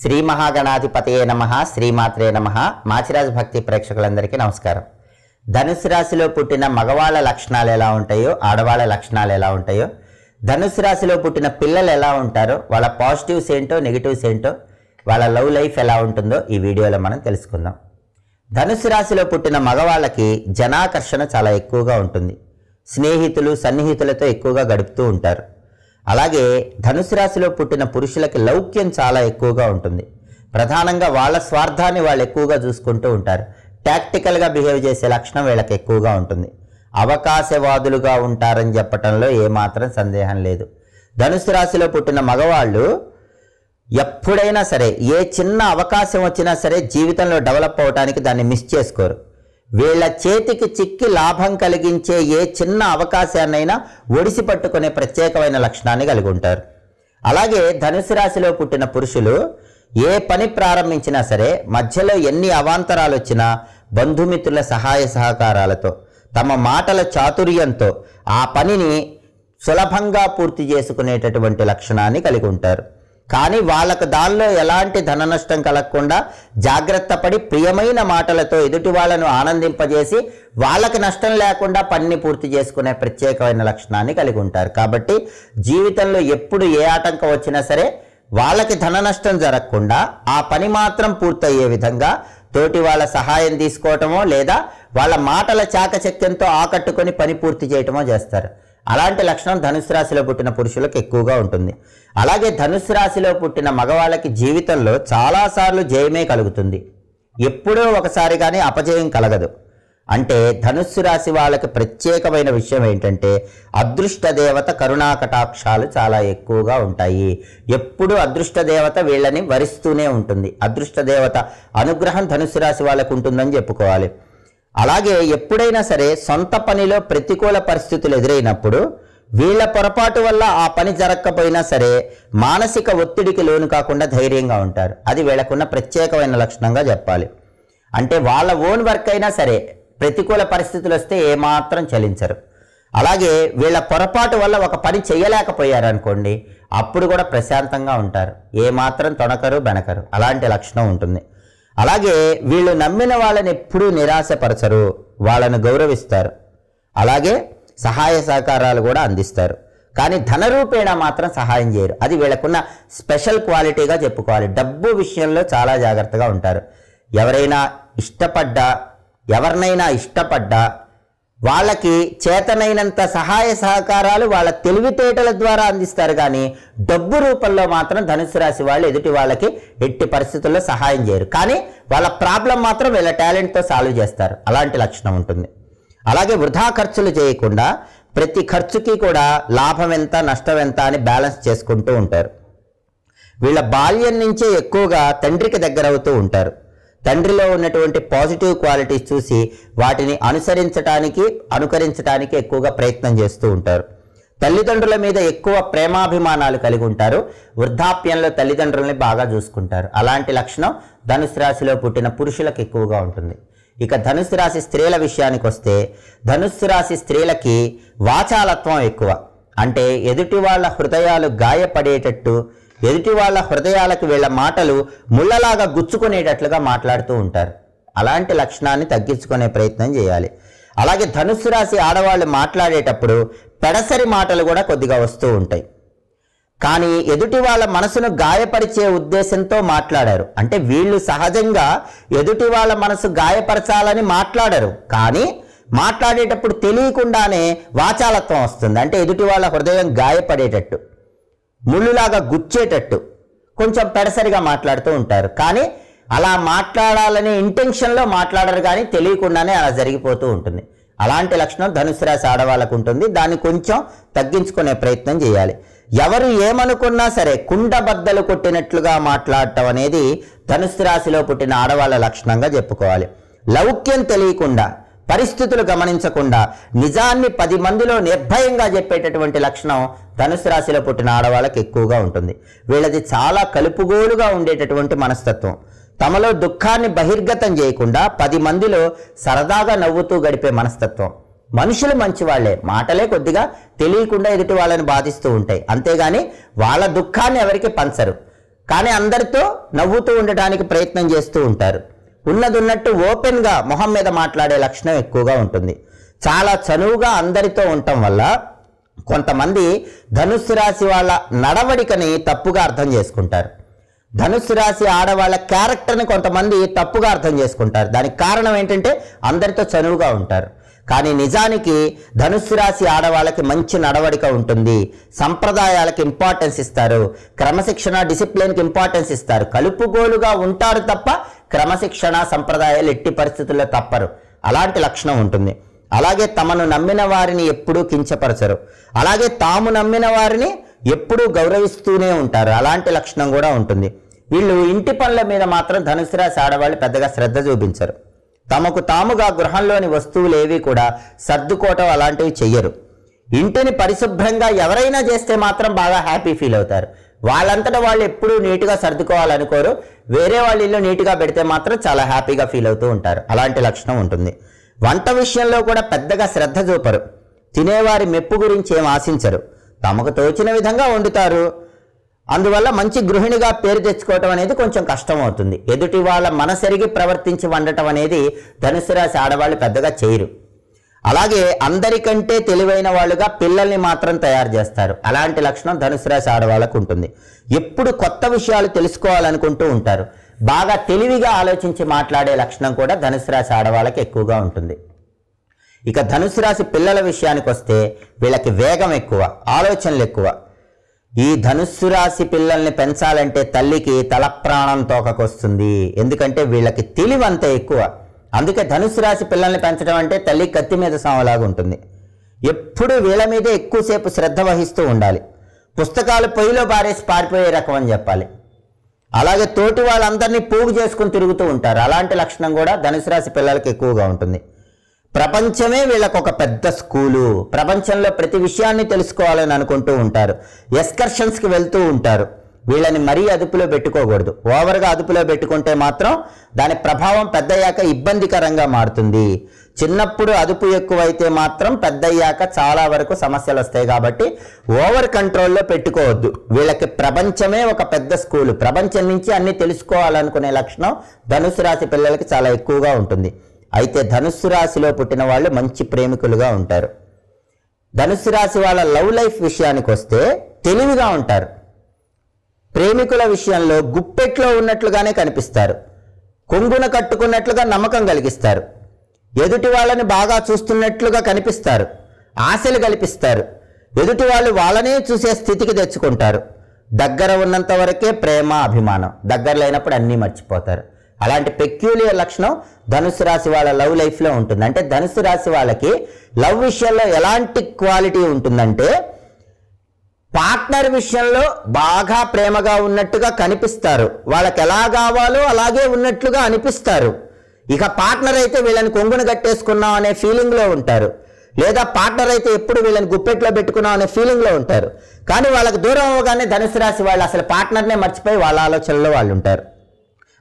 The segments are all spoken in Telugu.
శ్రీ మహాగణాధిపతయే నమః, శ్రీమాత్రే నమః. మాచిరాజు భక్తి ప్రేక్షకులందరికీ నమస్కారం. ధనుసు రాశిలో పుట్టిన మగవాళ్ళ లక్షణాలు ఎలా ఉంటాయో, ఆడవాళ్ళ లక్షణాలు ఎలా ఉంటాయో, ధనుసు రాశిలో పుట్టిన పిల్లలు ఎలా ఉంటారో, వాళ్ళ పాజిటివ్స్ ఏంటో నెగిటివ్స్ ఏంటో, వాళ్ళ లవ్ లైఫ్ ఎలా ఉంటుందో ఈ వీడియోలో మనం తెలుసుకుందాం. ధనుసు రాశిలో పుట్టిన మగవాళ్ళకి జనాకర్షణ చాలా ఎక్కువగా ఉంటుంది. స్నేహితులు సన్నిహితులతో ఎక్కువగా గడుపుతూ ఉంటారు. అలాగే ధనుసు రాశిలో పుట్టిన పురుషులకి లౌక్యం చాలా ఎక్కువగా ఉంటుంది. ప్రధానంగా వాళ్ళ స్వార్థాన్ని వాళ్ళు ఎక్కువగా చూసుకుంటూ ఉంటారు. టాక్టికల్గా బిహేవ్ చేసే లక్షణం వీళ్ళకి ఎక్కువగా ఉంటుంది. అవకాశవాదులుగా ఉంటారని చెప్పటంలో ఏమాత్రం సందేహం లేదు. ధనుసు రాశిలో పుట్టిన మగవాళ్ళు ఎప్పుడైనా సరే ఏ చిన్న అవకాశం వచ్చినా సరే జీవితంలో డెవలప్ అవడానికి దాన్ని మిస్ చేసుకోరు. వీళ్ళ చేతికి చిక్కి లాభం కలిగించే ఏ చిన్న అవకాశాన్నైనా ఒడిసి పట్టుకునే ప్రత్యేకమైన లక్షణాన్ని కలిగి ఉంటారు. అలాగే ధనుసు రాశిలో పుట్టిన పురుషులు ఏ పని ప్రారంభించినా సరే మధ్యలో ఎన్ని అవాంతరాలు వచ్చినా బంధుమిత్రుల సహాయ సహకారాలతో, తమ మాటల చాతుర్యంతో ఆ పనిని సులభంగా పూర్తి చేసుకునేటటువంటి లక్షణాన్ని కలిగి ఉంటారు. కానీ వాళ్ళకు దానిలో ఎలాంటి ధన నష్టం కలగకుండా జాగ్రత్త పడి ప్రియమైన మాటలతో ఎదుటి వాళ్ళను ఆనందింపజేసి వాళ్ళకి నష్టం లేకుండా పనిని పూర్తి చేసుకునే ప్రత్యేకమైన లక్షణాన్ని కలిగి ఉంటారు. కాబట్టి జీవితంలో ఎప్పుడు ఏ ఆటంకం వచ్చినా సరే వాళ్ళకి ధన నష్టం జరగకుండా ఆ పని మాత్రం పూర్తయ్యే విధంగా తోటి వాళ్ళ సహాయం తీసుకోవటమో లేదా వాళ్ళ మాటల చాకచక్యంతో ఆకట్టుకొని పని పూర్తి చేయటమో చేస్తారు. అలాంటి లక్షణం ధనుసు రాశిలో పుట్టిన పురుషులకు ఎక్కువగా ఉంటుంది. అలాగే ధనుసు రాశిలో పుట్టిన మగవాళ్ళకి జీవితంలో చాలాసార్లు జయమే కలుగుతుంది. ఎప్పుడో ఒకసారి కానీ అపజయం కలగదు. అంటే ధనుస్సు రాశి వాళ్ళకి ప్రత్యేకమైన విషయం ఏంటంటే అదృష్ట దేవత కరుణా కటాక్షాలు చాలా ఎక్కువగా ఉంటాయి. ఎప్పుడు అదృష్ట దేవత వీళ్ళని వరిస్తూనే ఉంటుంది. అదృష్ట దేవత అనుగ్రహం ధనుస్సు రాశి వాళ్ళకు ఉంటుందని చెప్పుకోవాలి. అలాగే ఎప్పుడైనా సరే సొంత పనిలో ప్రతికూల పరిస్థితులు ఎదురైనప్పుడు వీళ్ళ పొరపాటు వల్ల ఆ పని జరగకపోయినా సరే మానసిక ఒత్తిడికి లోను కాకుండా ధైర్యంగా ఉంటారు. అది వీళ్ళకున్న ప్రత్యేకమైన లక్షణంగా చెప్పాలి. అంటే వాళ్ళ ఓన్ వర్క్ అయినా సరే ప్రతికూల పరిస్థితులు వస్తే ఏమాత్రం చలించరు. అలాగే వీళ్ళ పొరపాటు వల్ల ఒక పని చేయలేకపోయారనుకోండి, అప్పుడు కూడా ప్రశాంతంగా ఉంటారు. ఏమాత్రం తొణకరు బెనకరు. అలాంటి లక్షణం ఉంటుంది. అలాగే వీళ్ళు నమ్మిన వాళ్ళని ఎప్పుడూ నిరాశపరచరు, వాళ్ళను గౌరవిస్తారు. అలాగే సహాయ సహకారాలు కూడా అందిస్తారు. కానీ ధనరూపేణ మాత్రం సహాయం చేయరు. అది వీళ్ళకున్న స్పెషల్ క్వాలిటీగా చెప్పుకోవాలి. డబ్బు విషయంలో చాలా జాగ్రత్తగా ఉంటారు. ఎవరినైనా ఇష్టపడ్డా వాళ్ళకి చేతనైనంత సహాయ సహకారాలు వాళ్ళ తెలివితేటల ద్వారా అందిస్తారు. కానీ డబ్బు రూపంలో మాత్రం ధనుసు రాశి వాళ్ళు ఎదుటి వాళ్ళకి ఎట్టి పరిస్థితుల్లో సహాయం చేయరు. కానీ వాళ్ళ ప్రాబ్లం మాత్రం వీళ్ళ టాలెంట్తో సాల్వ్ చేస్తారు. అలాంటి లక్షణం ఉంటుంది. అలాగే వృధా ఖర్చులు చేయకుండా ప్రతి ఖర్చుకి కూడా లాభం ఎంత నష్టం ఎంత అని బ్యాలెన్స్ చేసుకుంటూ ఉంటారు. వీళ్ళ బాల్యం నుంచే ఎక్కువగా తండ్రికి దగ్గర అవుతూ ఉంటారు. తండ్రిలో ఉన్నటువంటి పాజిటివ్ క్వాలిటీస్ చూసి వాటిని అనుకరించడానికి ఎక్కువగా ప్రయత్నం చేస్తూ ఉంటారు. తల్లిదండ్రుల మీద ఎక్కువ ప్రేమాభిమానాలు కలిగి ఉంటారు. వృద్ధాప్యంలో తల్లిదండ్రులని బాగా చూసుకుంటారు. అలాంటి లక్షణం ధనుసు రాశిలో పుట్టిన పురుషులకు ఎక్కువగా ఉంటుంది. ఇక ధనుసు రాశి స్త్రీల విషయానికి వస్తే ధనుసు రాశి స్త్రీలకి వాచాలత్వం ఎక్కువ. అంటే ఎదుటి వాళ్ళ హృదయాలు గాయపడేటట్టు, ఎదుటి వాళ్ళ హృదయాలకు వీళ్ళ మాటలు ముళ్ళలాగా గుచ్చుకునేటట్లుగా మాట్లాడుతూ ఉంటారు. అలాంటి లక్షణాన్ని తగ్గించుకునే ప్రయత్నం చేయాలి. అలాగే ధనుస్సు రాశి ఆడవాళ్ళు మాట్లాడేటప్పుడు పెడసరి మాటలు కూడా కొద్దిగా వస్తూ ఉంటాయి. కానీ ఎదుటి వాళ్ళ మనసును గాయపరిచే ఉద్దేశంతో మాట్లాడారు. అంటే వీళ్ళు సహజంగా ఎదుటి వాళ్ళ మనసు గాయపరచాలని మాట్లాడరు. కానీ మాట్లాడేటప్పుడు తెలియకుండానే వాచాలత్వం వస్తుంది. అంటే ఎదుటి వాళ్ళ హృదయం గాయపడేటట్టు, ముళ్ళులాగా గుచ్చేటట్టు కొంచెం పెడసరిగా మాట్లాడుతూ ఉంటారు. కానీ అలా మాట్లాడాలనే ఇంటెన్షన్లో మాట్లాడరు, కానీ తెలియకుండానే అలా జరిగిపోతూ ఉంటుంది. అలాంటి లక్షణం ధనుసు రాశి ఆడవాళ్ళకు ఉంటుంది. దాన్ని కొంచెం తగ్గించుకునే ప్రయత్నం చేయాలి. ఎవరు ఏమనుకున్నా సరే కుండబద్దలు కొట్టినట్లుగా మాట్లాడటం అనేది ధనుసు రాశిలో పుట్టిన ఆడవాళ్ళ లక్షణంగా చెప్పుకోవాలి. లౌక్యం తెలియకుండా, పరిస్థితులు గమనించకుండా నిజాన్ని 10 మందిలో నిర్భయంగా చెప్పేటటువంటి లక్షణం ధనుసు రాశిలో పుట్టిన ఆడవాళ్ళకి ఎక్కువగా ఉంటుంది. వీళ్ళది చాలా కలుపుగోలుగా ఉండేటటువంటి మనస్తత్వం. తమలో దుఃఖాన్ని బహిర్గతం చేయకుండా 10 మందిలో సరదాగా నవ్వుతూ గడిపే మనస్తత్వం. మనుషులు మంచివాళ్లే, మాటలే కొద్దిగా తెలియకుండా ఎదుటి వాళ్ళని బాధిస్తూ ఉంటాయి. అంతేగాని వాళ్ళ దుఃఖాన్ని ఎవరికి పంచరు. కానీ అందరితో నవ్వుతూ ఉండటానికి ప్రయత్నం చేస్తూ ఉంటారు. ఉన్నది ఉన్నట్టు ఓపెన్గా మొహం మీద మాట్లాడే లక్షణం ఎక్కువగా ఉంటుంది. చాలా చనువుగా అందరితో ఉండటం వల్ల కొంతమంది ధనుస్సు రాశి వాళ్ళ నడవడికని తప్పుగా అర్థం చేసుకుంటారు. ధనుస్సు రాశి ఆడవాళ్ళ క్యారెక్టర్ని కొంతమంది తప్పుగా అర్థం చేసుకుంటారు. దానికి కారణం ఏంటంటే అందరితో చనువుగా ఉంటారు. కానీ నిజానికి ధనుస్సు రాశి ఆడవాళ్ళకి మంచి నడవడిక ఉంటుంది. సంప్రదాయాలకు ఇంపార్టెన్స్ ఇస్తారు. క్రమశిక్షణ డిసిప్లిన్కి ఇంపార్టెన్స్ ఇస్తారు. కలుపుగోలుగా ఉంటారు తప్ప క్రమశిక్షణ సంప్రదాయాలు ఎట్టి పరిస్థితుల్లో తప్పరు. అలాంటి లక్షణం ఉంటుంది. అలాగే తమను నమ్మిన వారిని ఎప్పుడూ కించపరచరు. అలాగే తాము నమ్మిన వారిని ఎప్పుడూ గౌరవిస్తూనే ఉంటారు. అలాంటి లక్షణం కూడా ఉంటుంది. వీళ్ళు ఇంటి పనుల మీద మాత్రం ధనుసు రాశి ఆడవాళ్ళు పెద్దగా శ్రద్ధ చూపించరు. తమకు తాముగా గృహంలోని వస్తువులు ఏవి కూడా సర్దుకోవటం అలాంటివి చెయ్యరు. ఇంటిని పరిశుభ్రంగా ఎవరైనా చేస్తే మాత్రం బాగా హ్యాపీ ఫీల్ అవుతారు. వాళ్ళంతటా వాళ్ళు ఎప్పుడూ నీట్గా సర్దుకోవాలనుకోరు. వేరే వాళ్ళ ఇల్లు నీట్గా పెడితే మాత్రం చాలా హ్యాపీగా ఫీల్ అవుతూ ఉంటారు. అలాంటి లక్షణం ఉంటుంది. వంట విషయంలో కూడా పెద్దగా శ్రద్ధ చూపరు. తినేవారి మెప్పు గురించి ఏం ఆశించరు. తమకు తోచిన విధంగా వండుతారు. అందువల్ల మంచి గృహిణిగా పేరు తెచ్చుకోవటం అనేది కొంచెం కష్టం అవుతుంది. ఎదుటి వాళ్ళ మనసెరిగి ప్రవర్తించి వండటం అనేది ధనుసు రాశి ఆడవాళ్ళు పెద్దగా చేయరు. అలాగే అందరికంటే తెలివైన వాళ్ళుగా పిల్లల్ని మాత్రం తయారు చేస్తారు. అలాంటి లక్షణం ధనుసు రాశి ఆడవాళ్ళకు ఉంటుంది. ఎప్పుడు కొత్త విషయాలు తెలుసుకోవాలనుకుంటూ ఉంటారు. బాగా తెలివిగా ఆలోచించి మాట్లాడే లక్షణం కూడా ధనుసు రాశి ఆడవాళ్ళకి ఎక్కువగా ఉంటుంది. ఇక ధనుసు రాశి పిల్లల విషయానికి వస్తే వీళ్ళకి వేగం ఎక్కువ, ఆలోచనలు ఎక్కువ. ఈ ధనుస్సు రాశి పిల్లల్ని పెంచాలంటే తల్లికి తల ప్రాణం తోకకొస్తుంది. ఎందుకంటే వీళ్ళకి తెలివి అంత ఎక్కువ. అందుకే ధనుస్సు రాశి పిల్లల్ని పెంచడం అంటే తల్లి కత్తి మీద సామలాగా ఉంటుంది. ఎప్పుడు వీళ్ళ మీదే ఎక్కువసేపు శ్రద్ధ వహిస్తూ ఉండాలి. పుస్తకాలు పొయ్యిలో పారేసి పారిపోయే రకం అని చెప్పాలి. అలాగే తోటి వాళ్ళందరినీ పోగు చేసుకుని తిరుగుతూ ఉంటారు. అలాంటి లక్షణం కూడా ధనుసు రాశి పిల్లలకి ఎక్కువగా ఉంటుంది. ప్రపంచమే వీళ్ళకు ఒక పెద్ద స్కూలు. ప్రపంచంలో ప్రతి విషయాన్ని తెలుసుకోవాలని అనుకుంటూ ఉంటారు. ఎక్స్కర్షన్స్కి వెళ్తూ ఉంటారు. వీళ్ళని మరీ అదుపులో పెట్టుకోకూడదు. ఓవర్గా అదుపులో పెట్టుకుంటే మాత్రం దాని ప్రభావం పెద్దయ్యాక ఇబ్బందికరంగా మారుతుంది. చిన్నప్పుడు అదుపు ఎక్కువైతే మాత్రం పెద్దయ్యాక చాలా వరకు సమస్యలు వస్తాయి. కాబట్టి ఓవర్ కంట్రోల్లో పెట్టుకోవద్దు. వీళ్ళకి ప్రపంచమే ఒక పెద్ద స్కూలు. ప్రపంచం నుంచి అన్ని తెలుసుకోవాలనుకునే లక్షణం ధనుసు రాశి పిల్లలకి చాలా ఎక్కువగా ఉంటుంది. అయితే ధనుస్సు రాశిలో పుట్టిన వాళ్ళు మంచి ప్రేమికులుగా ఉంటారు. ధనుస్సు రాశి వాళ్ళ లవ్ లైఫ్ విషయానికి వస్తే తెలివిగా ఉంటారు. ప్రేమికుల విషయంలో గుప్పెట్లో ఉన్నట్లుగానే కనిపిస్తారు. కొంగున కట్టుకున్నట్లుగా నమ్మకం కలిగిస్తారు. ఎదుటి వాళ్ళని బాగా చూస్తున్నట్లుగా కనిపిస్తారు. ఆశలు కల్పిస్తారు. ఎదుటి వాళ్ళు వాళ్ళనే చూసే స్థితికి తెచ్చుకుంటారు. దగ్గర ఉన్నంత వరకే ప్రేమ అభిమానం. దగ్గర లేనప్పుడు అన్నీ మర్చిపోతారు. అలాంటి పెక్యూలియర్ లక్షణం ధనుసు రాశి వాళ్ళ లవ్ లైఫ్లో ఉంటుంది. అంటే ధనుసు రాశి వాళ్ళకి లవ్ విషయంలో ఎలాంటి క్వాలిటీ ఉంటుందంటే పార్ట్నర్ విషయంలో బాగా ప్రేమగా ఉన్నట్టుగా కనిపిస్తారు. వాళ్ళకి ఎలా కావాలో అలాగే ఉన్నట్లుగా అనిపిస్తారు. ఇక పార్ట్నర్ అయితే వీళ్ళని కొంగును కట్టేసుకున్నాం అనే ఫీలింగ్లో ఉంటారు. లేదా పార్ట్నర్ అయితే ఎప్పుడు వీళ్ళని గుప్పెట్లో పెట్టుకున్నాం అనే ఫీలింగ్లో ఉంటారు. కానీ వాళ్ళకి దూరం అవ్వగానే ధనుసు రాశి వాళ్ళు అసలు పార్ట్నర్నే మర్చిపోయి వాళ్ళ ఆలోచనలో వాళ్ళు ఉంటారు.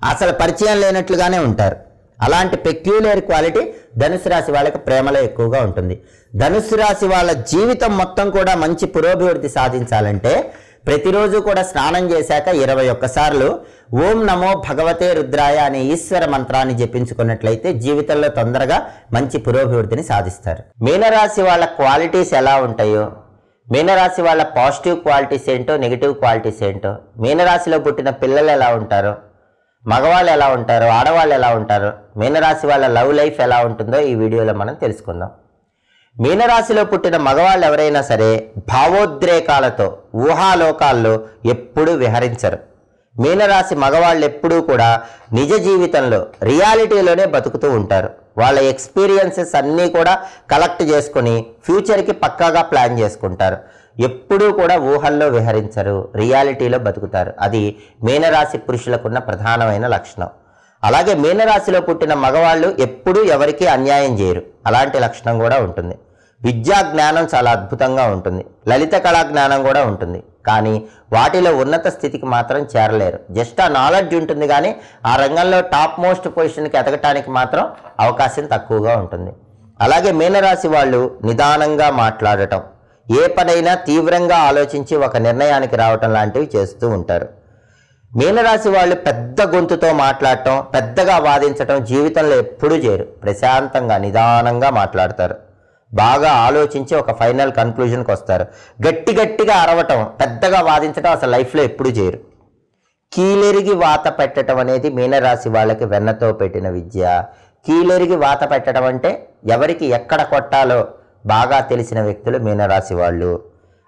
అసలు పరిచయం లేనట్లుగానే ఉంటారు. అలాంటి పెక్యూలియర్ క్వాలిటీ ధనుసు రాశి వాళ్ళకి ప్రేమలో ఎక్కువగా ఉంటుంది. ధనుసు రాశి వాళ్ళ జీవితం మొత్తం కూడా మంచి పురోభివృద్ధి సాధించాలంటే ప్రతిరోజు కూడా స్నానం చేశాక 21 సార్లు ఓం నమో భగవతే రుద్రాయ అనే ఈశ్వర మంత్రాన్ని జపించుకున్నట్లయితే జీవితంలో తొందరగా మంచి పురోభివృద్ధిని సాధిస్తారు. మీనరాశి వాళ్ళ క్వాలిటీస్ ఎలా ఉంటాయో, మీనరాశి వాళ్ళ పాజిటివ్ క్వాలిటీస్ ఏంటో, నెగిటివ్ క్వాలిటీస్ ఏంటో, మీనరాశిలో పుట్టిన పిల్లలు ఎలా ఉంటారో, మగవాళ్ళు ఎలా ఉంటారో, ఆడవాళ్ళు ఎలా ఉంటారో, మీనరాశి వాళ్ళ లవ్ లైఫ్ ఎలా ఉంటుందో ఈ వీడియోలో మనం తెలుసుకుందాం. మీనరాశిలో పుట్టిన మగవాళ్ళు ఎవరైనా సరే భావోద్రేకాలతో ఊహాలోకాల్లో ఎప్పుడూ విహరించరు. మీనరాశి మగవాళ్ళు ఎప్పుడూ కూడా నిజ జీవితంలో రియాలిటీలోనే బతుకుతూ ఉంటారు. వాళ్ళ ఎక్స్పీరియన్సెస్ అన్నీ కూడా కలెక్ట్ చేసుకుని ఫ్యూచర్కి పక్కాగా ప్లాన్ చేసుకుంటారు. ఎప్పుడూ కూడా ఊహల్లో విహరించరు, రియాలిటీలో బతుకుతారు. అది మీనరాశి పురుషులకున్న ప్రధానమైన లక్షణం. అలాగే మీనరాశిలో పుట్టిన మగవాళ్ళు ఎప్పుడూ ఎవరికీ అన్యాయం చేయరు. అలాంటి లక్షణం కూడా ఉంటుంది. విద్యా జ్ఞానం చాలా అద్భుతంగా ఉంటుంది. లలిత కళా జ్ఞానం కూడా ఉంటుంది. కానీ వాటిలో ఉన్నత స్థితికి మాత్రం చేరలేరు. జస్ట్ ఆ నాలెడ్జ్ ఉంటుంది, కానీ ఆ రంగంలో టాప్ మోస్ట్ పొజిషన్కి ఎదగటానికి మాత్రం అవకాశం తక్కువగా ఉంటుంది. అలాగే మీనరాశి వాళ్ళు నిదానంగా మాట్లాడటం, ఏ పనైనా తీవ్రంగా ఆలోచించి ఒక నిర్ణయానికి రావటం లాంటివి చేస్తూ ఉంటారు. మీనరాశి వాళ్ళు పెద్ద గొంతుతో మాట్లాడటం, పెద్దగా వాదించటం జీవితంలో ఎప్పుడూ చేయరు. ప్రశాంతంగా నిదానంగా మాట్లాడతారు. బాగా ఆలోచించి ఒక ఫైనల్ కన్క్లూజన్కి వస్తారు. గట్టిగా అరవటం, పెద్దగా వాదించడం అసలు లైఫ్లో ఎప్పుడూ చేయరు. కీలెరిగి వాత పెట్టడం అనేది మీనరాశి వాళ్ళకి వెన్నతో పెట్టిన విద్య. కీలెరిగి వాత పెట్టడం అంటే ఎవరికి ఎక్కడ కొట్టాలో బాగా తెలిసిన వ్యక్తులు మీనరాశి వాళ్ళు.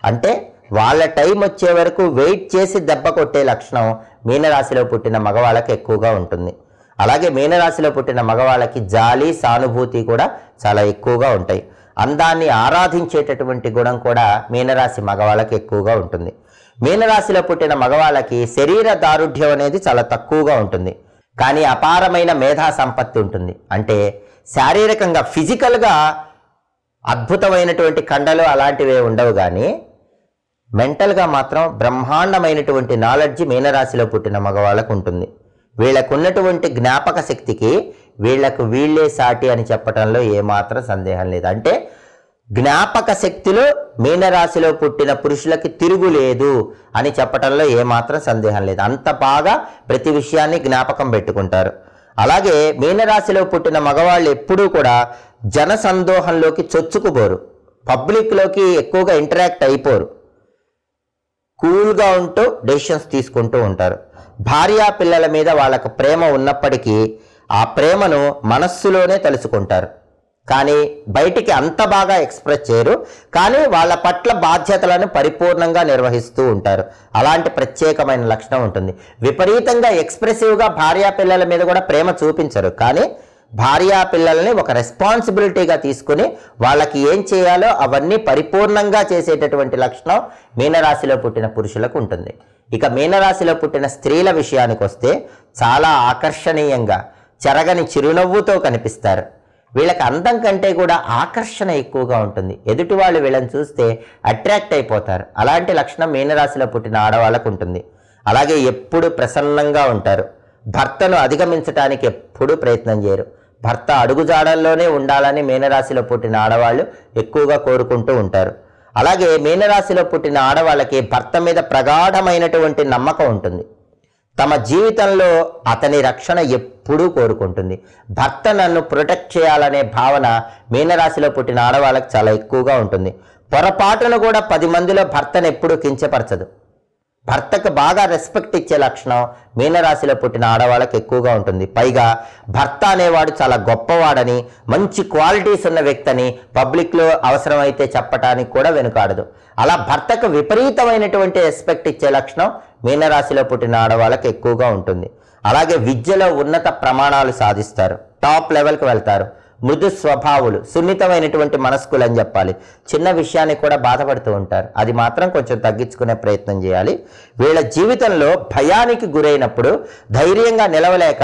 అంటే వాళ్ళ టైం వచ్చే వరకు వెయిట్ చేసి దెబ్బ కొట్టే లక్షణం మీనరాశిలో పుట్టిన మగవాళ్ళకి ఎక్కువగా ఉంటుంది. అలాగే మీనరాశిలో పుట్టిన మగవాళ్ళకి జాలి, సానుభూతి కూడా చాలా ఎక్కువగా ఉంటాయి. అందాన్ని ఆరాధించేటటువంటి గుణం కూడా మీనరాశి మగవాళ్ళకి ఎక్కువగా ఉంటుంది. మీనరాశిలో పుట్టిన మగవాళ్ళకి శరీర దారుఢ్యం అనేది చాలా తక్కువగా ఉంటుంది, కానీ అపారమైన మేధా సంపత్తి ఉంటుంది. అంటే శారీరకంగా ఫిజికల్గా అద్భుతమైనటువంటి కండలు అలాంటివే ఉండవు, కానీ మెంటల్గా మాత్రం బ్రహ్మాండమైనటువంటి నాలెడ్జ్ మీనరాశిలో పుట్టిన మగవాళ్ళకు ఉంటుంది. వీళ్ళకు ఉన్నటువంటి జ్ఞాపక శక్తికి వీళ్లకు వీళ్లే సాటి అని చెప్పడంలో ఏమాత్రం సందేహం లేదు. అంటే జ్ఞాపక శక్తిలో మీనరాశిలో పుట్టిన పురుషులకి తిరుగులేదు అని చెప్పడంలో ఏమాత్రం సందేహం లేదు. అంత బాగా ప్రతి విషయాన్ని జ్ఞాపకం పెట్టుకుంటారు. అలాగే మీనరాశిలో పుట్టిన మగవాళ్ళు ఎప్పుడూ కూడా జన సందోహంలోకి చొచ్చుకుపోరు, పబ్లిక్లోకి ఎక్కువగా ఇంటరాక్ట్ అయిపోరు, కూల్గా ఉంటూ డెసిషన్స్ తీసుకుంటూ ఉంటారు. భార్యా పిల్లల మీద వాళ్ళకు ప్రేమ ఉన్నప్పటికీ ఆ ప్రేమను మనస్సులోనే తలుచుకుంటారు, కానీ బయటికి అంత బాగా ఎక్స్ప్రెస్ చేయరు, కానీ వాళ్ళ పట్ల బాధ్యతలను పరిపూర్ణంగా నిర్వహిస్తూ ఉంటారు. అలాంటి ప్రత్యేకమైన లక్షణం ఉంటుంది. విపరీతంగా ఎక్స్ప్రెసివ్గా భార్యా పిల్లల మీద కూడా ప్రేమ చూపించరు, కానీ భార్యా పిల్లల్ని ఒక రెస్పాన్సిబిలిటీగా తీసుకుని వాళ్ళకి ఏం చేయాలో అవన్నీ పరిపూర్ణంగా చేసేటటువంటి లక్షణం మీనరాశిలో పుట్టిన పురుషులకు ఉంటుంది. ఇక మీనరాశిలో పుట్టిన స్త్రీల విషయానికి వస్తే చాలా ఆకర్షణీయంగా చెరగని చిరునవ్వుతో కనిపిస్తారు. వీళ్ళకి అందం కంటే కూడా ఆకర్షణ ఎక్కువగా ఉంటుంది. ఎదుటి వాళ్ళు వీళ్ళని చూస్తే అట్రాక్ట్ అయిపోతారు. అలాంటి లక్షణం మీనరాశిలో పుట్టిన ఆడవాళ్ళకు ఉంటుంది. అలాగే ఎప్పుడు ప్రసన్నంగా ఉంటారు. భర్తను అధిగమించడానికి ఎప్పుడూ ప్రయత్నం చేయరు. భర్త అడుగుజాడల్లోనే ఉండాలని మీనరాశిలో పుట్టిన ఆడవాళ్ళు ఎక్కువగా కోరుకుంటూ ఉంటారు. అలాగే మీనరాశిలో పుట్టిన ఆడవాళ్ళకి భర్త మీద ప్రగాఢమైనటువంటి నమ్మకం ఉంటుంది. తమ జీవితంలో అతని రక్షణ ఎప్పుడూ కోరుకుంటుంది. భర్త నన్ను ప్రొటెక్ట్ చేయాలనే భావన మీనరాశిలో పుట్టిన ఆడవాళ్ళకి చాలా ఎక్కువగా ఉంటుంది. పొరపాటును కూడా 10 మందిలో భర్తను ఎప్పుడూ కించపరచదు. భర్తకు బాగా రెస్పెక్ట్ ఇచ్చే లక్షణం మీనరాశిలో పుట్టిన ఆడవాళ్ళకి ఎక్కువగా ఉంటుంది. పైగా భర్త అనేవాడు చాలా గొప్పవాడని, మంచి క్వాలిటీస్ ఉన్న వ్యక్తిని పబ్లిక్లో అవసరమైతే చెప్పటానికి కూడా వెనుకాడదు. అలా భర్తకు విపరీతమైనటువంటి రెస్పెక్ట్ ఇచ్చే లక్షణం మీనరాశిలో పుట్టిన ఆడవాళ్ళకి ఎక్కువగా ఉంటుంది. అలాగే విద్యలో ఉన్నత ప్రమాణాలు సాధిస్తారు, టాప్ లెవెల్కి వెళ్తారు. మృదు స్వభావులు, సున్నితమైనటువంటి మనస్కులు అని చెప్పాలి. చిన్న విషయాన్ని కూడా బాధపడుతూ ఉంటారు. అది మాత్రం కొంచెం తగ్గించుకునే ప్రయత్నం చేయాలి. వీళ్ళ జీవితంలో భయానికి గురైనప్పుడు ధైర్యంగా నిలవలేక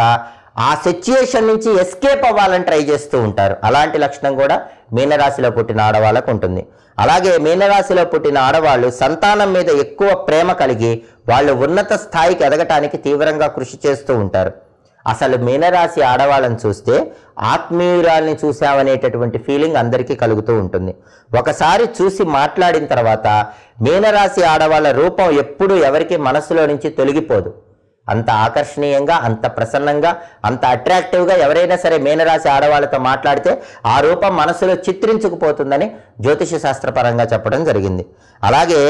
ఆ సిచ్యుయేషన్ నుంచి ఎస్కేప్ అవ్వాలని ట్రై చేస్తూ ఉంటారు. అలాంటి లక్షణం కూడా మీనరాశిలో పుట్టిన ఆడవాళ్ళకు ఉంటుంది. అలాగే మీనరాశిలో పుట్టిన ఆడవాళ్ళు సంతానం మీద ఎక్కువ ప్రేమ కలిగి వాళ్ళు ఉన్నత స్థాయికి ఎదగటానికి తీవ్రంగా కృషి చేస్తూ ఉంటారు. అసలు మీనరాశి ఆడవాళ్ళని చూస్తే ఆత్మీయురాల్ని చూసామనేటటువంటి ఫీలింగ్ అందరికీ కలుగుతూ ఉంటుంది. ఒకసారి చూసి మాట్లాడిన తర్వాత మీనరాశి ఆడవాళ్ళ రూపం ఎప్పుడూ ఎవరికి మనసులో నుంచి తొలగిపోదు. అంత ఆకర్షణీయంగా, అంత ప్రసన్నంగా, అంత అట్రాక్టివ్గా ఎవరైనా సరే మీనరాశి ఆడవాళ్ళతో మాట్లాడితే ఆ రూపం మనసులో చిత్రించుకుపోతుందని జ్యోతిష శాస్త్రపరంగా చెప్పడం జరిగింది. అలాగే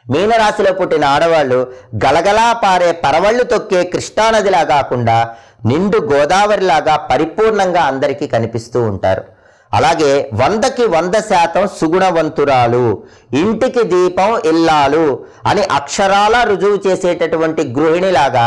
మీనరాశిలో పుట్టిన ఆడవాళ్ళు గలగలా పారే పరవళ్ళు తొక్కే కృష్ణానదిలా కాకుండా నిండు గోదావరిలాగా పరిపూర్ణంగా అందరికీ కనిపిస్తూ ఉంటారు. అలాగే 100కి 100% సుగుణవంతురాలు, ఇంటికి దీపం ఇల్లాలు అని అక్షరాల రుజువు చేసేటటువంటి గృహిణిలాగా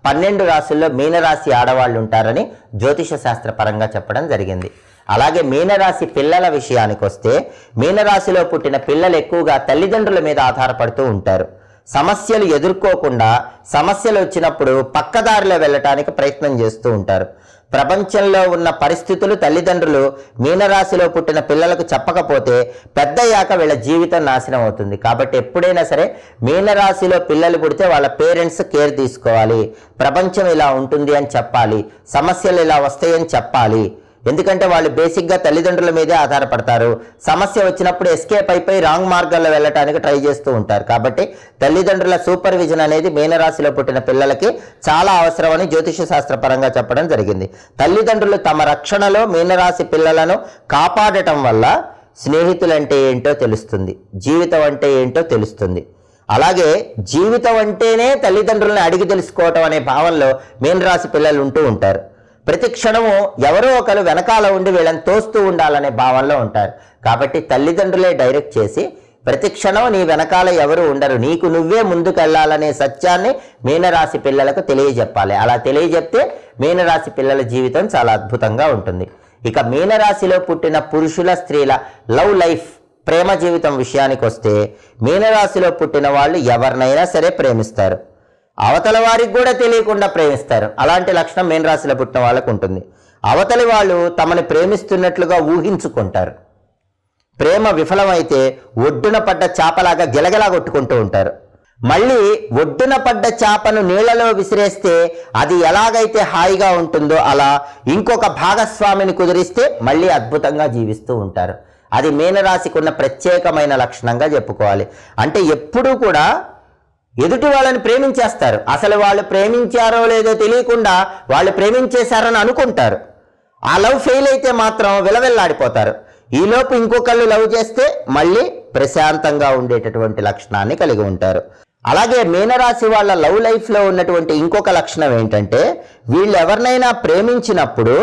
12 రాశుల్లో మీనరాశి ఆడవాళ్ళు ఉంటారని జ్యోతిష శాస్త్ర పరంగా చెప్పడం జరిగింది. అలాగే మీనరాశి పిల్లల విషయానికి వస్తే మీనరాశిలో పుట్టిన పిల్లలు ఎక్కువగా తల్లిదండ్రుల మీద ఆధారపడుతూ ఉంటారు. సమస్యలు ఎదుర్కోకుండా సమస్యలు వచ్చినప్పుడు పక్కదారిలో వెళ్ళటానికి ప్రయత్నం చేస్తూ ఉంటారు. ప్రపంచంలో ఉన్న పరిస్థితులు తల్లిదండ్రులు మీనరాశిలో పుట్టిన పిల్లలకు చెప్పకపోతే పెద్దయ్యాక వీళ్ళ జీవితం నాశనం అవుతుంది. కాబట్టి ఎప్పుడైనా సరే మీనరాశిలో పిల్లలు పుడితే వాళ్ళ పేరెంట్స్ కేర్ తీసుకోవాలి. ప్రపంచం ఇలా ఉంటుంది అని చెప్పాలి, సమస్యలు ఇలా వస్తాయని చెప్పాలి. ఎందుకంటే వాళ్ళు బేసిక్గా తల్లిదండ్రుల మీదే ఆధారపడతారు. సమస్య వచ్చినప్పుడు ఎస్కేప్ అయిపోయి రాంగ్ మార్గాల్లో వెళ్ళటానికి ట్రై చేస్తూ ఉంటారు. కాబట్టి తల్లిదండ్రుల సూపర్విజన్ అనేది మీనరాశిలో పుట్టిన పిల్లలకి చాలా అవసరమని జ్యోతిష శాస్త్రపరంగా చెప్పడం జరిగింది. తల్లిదండ్రులు తమ రక్షణలో మీనరాశి పిల్లలను కాపాడటం వల్ల స్నేహితులంటే ఏంటో తెలుస్తుంది, జీవితం అంటే ఏంటో తెలుస్తుంది. అలాగే జీవితం అంటేనే తల్లిదండ్రులను అడిగి తెలుసుకోవటం అనే భావనలో మీనరాశి పిల్లలు ఉంటూ ఉంటారు. ప్రతి క్షణము ఎవరో ఒకరు వెనకాల ఉండి వీళ్ళని తోస్తూ ఉండాలనే భావనలో ఉంటారు. కాబట్టి తల్లిదండ్రులే డైరెక్ట్ చేసి ప్రతి క్షణం నీ వెనకాల ఎవరు ఉండరు, నీకు నువ్వే ముందుకు వెళ్ళాలనే సత్యాన్ని మీనరాశి పిల్లలకు తెలియజెప్పాలి. అలా తెలియజెప్తే మీనరాశి పిల్లల జీవితం చాలా అద్భుతంగా ఉంటుంది. ఇక మీనరాశిలో పుట్టిన పురుషుల స్త్రీల లవ్ లైఫ్ ప్రేమ జీవితం విషయానికి వస్తే మీనరాశిలో పుట్టిన వాళ్ళు ఎవరినైనా సరే ప్రేమిస్తారు, అవతల వారికి కూడా తెలియకుండా ప్రేమిస్తారు. అలాంటి లక్షణం మీనరాశిలో పుట్టిన వాళ్ళకు ఉంటుంది. అవతలి వాళ్ళు తమని ప్రేమిస్తున్నట్లుగా ఊహించుకుంటారు. ప్రేమ విఫలమైతే ఒడ్డున పడ్డ చేపలాగా గిలగిలా కొట్టుకుంటూ ఉంటారు. మళ్ళీ ఒడ్డున పడ్డ చేపను నీళ్లలో విసిరేస్తే అది ఎలాగైతే హాయిగా ఉంటుందో అలా ఇంకొక భాగస్వామిని కుదిరిస్తే మళ్ళీ అద్భుతంగా జీవిస్తూ ఉంటారు. అది మీనరాశికి ఉన్న ప్రత్యేకమైన లక్షణంగా చెప్పుకోవాలి. అంటే ఎప్పుడూ కూడా ఎదుటి వాళ్ళని ప్రేమించేస్తారు. అసలు వాళ్ళు ప్రేమించారో లేదో తెలియకుండా వాళ్ళు ప్రేమించేశారని అనుకుంటారు. ఆ లవ్ ఫెయిల్ అయితే మాత్రం విలవిల్లాడిపోతారు. ఈలోపు ఇంకొకళ్ళు లవ్ చేస్తే మళ్ళీ ప్రశాంతంగా ఉండేటటువంటి లక్షణాన్ని కలిగి ఉంటారు. అలాగే మీనరాశి వాళ్ళ లవ్ లైఫ్లో ఉన్నటువంటి ఇంకొక లక్షణం ఏంటంటే, వీళ్ళు ఎవరినైనా ప్రేమించినప్పుడు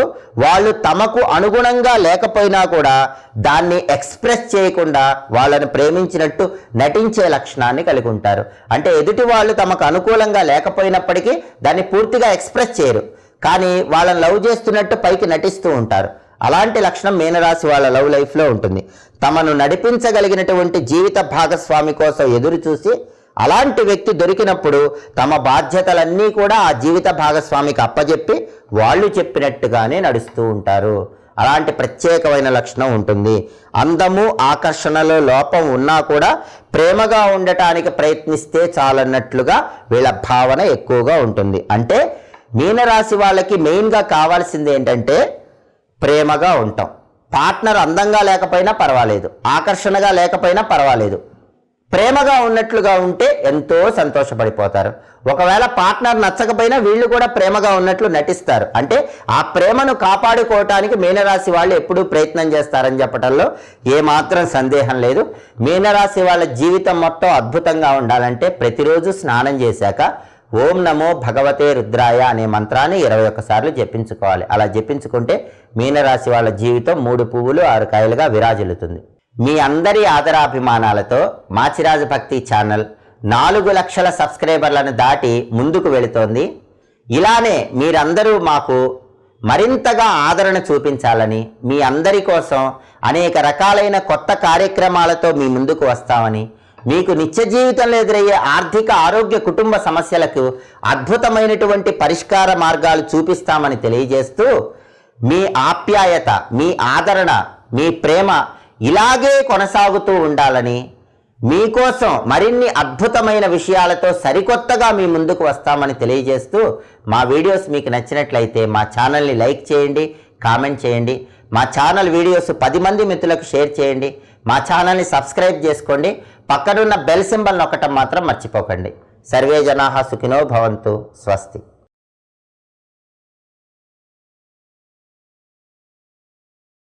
వాళ్ళు తమకు అనుగుణంగా లేకపోయినా కూడా దాన్ని ఎక్స్ప్రెస్ చేయకుండా వాళ్ళని ప్రేమించినట్టు నటించే లక్షణాన్ని కలిగి ఉంటారు. అంటే ఎదుటి వాళ్ళు తమకు అనుకూలంగా లేకపోయినప్పటికీ దాన్ని పూర్తిగా ఎక్స్ప్రెస్ చేయరు, కానీ వాళ్ళని లవ్ చేస్తున్నట్టు పైకి నటిస్తూ ఉంటారు. అలాంటి లక్షణం మీనరాశి వాళ్ళ లవ్ లైఫ్లో ఉంటుంది. తమను నడిపించగలిగినటువంటి జీవిత భాగస్వామి కోసం ఎదురు చూసి అలాంటి వ్యక్తి దొరికినప్పుడు తమ బాధ్యతలన్నీ కూడా ఆ జీవిత భాగస్వామికి అప్పజెప్పి వాళ్ళు చెప్పినట్టుగానే నడుస్తూ ఉంటారు. అలాంటి ప్రత్యేకమైన లక్షణం ఉంటుంది. అందము ఆకర్షణలో లోపం ఉన్నా కూడా ప్రేమగా ఉండటానికి ప్రయత్నిస్తే చాలన్నట్లుగా వీళ్ళ భావన ఎక్కువగా ఉంటుంది. అంటే మీనరాశి వాళ్ళకి మెయిన్గా కావాల్సింది ఏంటంటే ప్రేమగా ఉంటాం. పార్ట్నర్ అందంగా లేకపోయినా పర్వాలేదు, ఆకర్షణగా లేకపోయినా పర్వాలేదు, ప్రేమగా ఉన్నట్లుగా ఉంటే ఎంతో సంతోషపడిపోతారు. ఒకవేళ పార్ట్నర్ నచ్చకపోయినా వీళ్ళు కూడా ప్రేమగా ఉన్నట్లు నటిస్తారు. అంటే ఆ ప్రేమను కాపాడుకోవటానికి మీనరాశి వాళ్ళు ఎప్పుడూ ప్రయత్నం చేస్తారని చెప్పడంలో ఏమాత్రం సందేహం లేదు. మీనరాశి వాళ్ళ జీవితం మొత్తం అద్భుతంగా ఉండాలంటే ప్రతిరోజు స్నానం చేశాక ఓం నమో భగవతే రుద్రాయ అనే మంత్రాన్ని 21 సార్లు జపించుకోవాలి. అలా జపించుకుంటే మీనరాశి వాళ్ళ జీవితం 3 పువ్వులు 6 కాయలుగా విరాజిల్లుతుంది. మీ అందరి ఆదరాభిమానాలతో మాచిరాజు భక్తి ఛానల్ 4 లక్షల సబ్స్క్రైబర్లను దాటి ముందుకు వెళుతోంది. ఇలానే మీరందరూ మాకు మరింతగా ఆదరణ చూపించాలని, మీ అందరి కోసం అనేక రకాలైన కొత్త కార్యక్రమాలతో మీ ముందుకు వస్తామని, మీకు నిత్య జీవితంలో ఎదురయ్యే ఆర్థిక ఆరోగ్య కుటుంబ సమస్యలకు అద్భుతమైనటువంటి పరిష్కార మార్గాలు చూపిస్తామని తెలియజేస్తూ, మీ ఆప్యాయత, మీ ఆదరణ, మీ ప్రేమ ఇలాగే కొనసాగుతూ ఉండాలని, మీకోసం మరిన్ని అద్భుతమైన విషయాలతో సరికొత్తగా మీ ముందుకు వస్తామని తెలియజేస్తూ, మా వీడియోస్ మీకు నచ్చినట్లయితే మా ఛానల్ని లైక్ చేయండి, కామెంట్ చేయండి. మా ఛానల్ వీడియోస్ 10 మంది మిత్రులకు షేర్ చేయండి. మా ఛానల్ని సబ్స్క్రైబ్ చేసుకోండి. పక్కనున్న బెల్ సింబల్ నొక్కటం మాత్రం మర్చిపోకండి. సర్వే జనాః సుఖినో భవంతు. స్వస్తి.